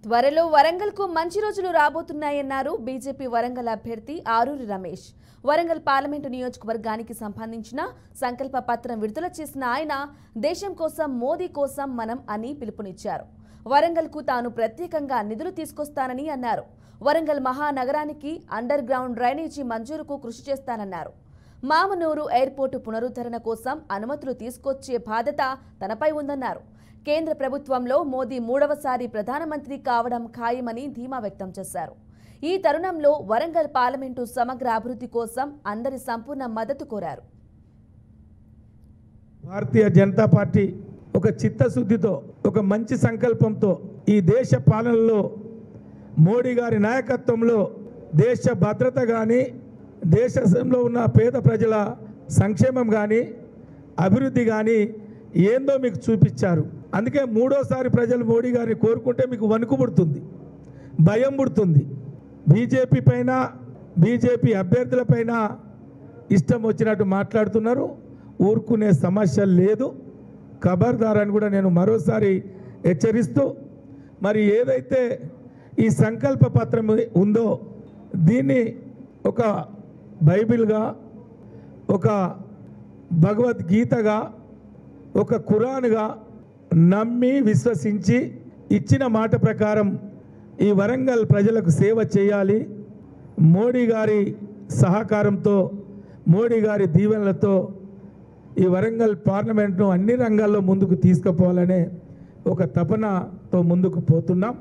త్వరలో వరంగల్కు మంచి రోజులు రాబోతున్నాయన్నారు బీజేపీ వరంగల్ అభ్యర్థి ఆరూరి రమేష్. వరంగల్ పార్లమెంటు నియోజకవర్గానికి సంబంధించిన సంకల్ప పత్రం విడుదల చేసిన ఆయన దేశం కోసం మోదీ కోసం మనం అని పిలుపునిచ్చారు. వరంగల్కు తాను ప్రత్యేకంగా నిధులు తీసుకొస్తానని అన్నారు. వరంగల్ మహానగరానికి అండర్ గ్రౌండ్ డ్రైనేజీ మంజూరుకు కృషి చేస్తానన్నారు. మామనూరు ఎయిర్పోర్టు పునరుద్ధరణ కోసం అనుమతులు తీసుకొచ్చే బాధ్యత తనపై ఉందన్నారు. కేంద్ర ప్రభుత్వంలో మోదీ మూడవసారి ప్రధానమంత్రి కావడం ఖాయమని ధీమా వ్యక్తం చేశారు. ఈ తరుణంలో వరంగల్ పార్లమెంటు సమగ్ర అభివృద్ధి కోసం అందరి సంపూర్ణ మద్దతు కోరారు. భారతీయ జనతా పార్టీ ఒక చిత్తశుద్ధితో, ఒక మంచి సంకల్పంతో ఈ దేశ పాలనలో మోడీ గారి నాయకత్వంలో దేశ భద్రత కానీ, దేశంలో ఉన్న పేద ప్రజల సంక్షేమం కానీ, అభివృద్ధి కానీ ఏందో మీకు చూపించారు. అందుకే మూడోసారి ప్రజలు మోడీ గారిని కోరుకుంటే మీకు వణుకు పుడుతుంది, భయం పుడుతుంది. బీజేపీ పైన, బీజేపీ అభ్యర్థులపైన ఇష్టం వచ్చినట్టు మాట్లాడుతున్నారు. ఊరుకునే సమస్య లేదు. ఖబర్దార్ అని కూడా నేను మరోసారి హెచ్చరిస్తూ, మరి ఏదైతే ఈ సంకల్ప పత్రం ఉందో దీన్ని ఒక బైబిల్గా, ఒక భగవద్గీతగా, ఒక ఖురాన్గా నమ్మి విశ్వసించి ఇచ్చిన మాట ప్రకారం ఈ వరంగల్ ప్రజలకు సేవ చేయాలి. మోడీ గారి సహకారంతో, మోడీ గారి దీవెనలతో ఈ వరంగల్ పార్లమెంట్ను అన్ని రంగాల్లో ముందుకు తీసుకుపోవాలనే ఒక తపనతో ముందుకు పోతున్నాం.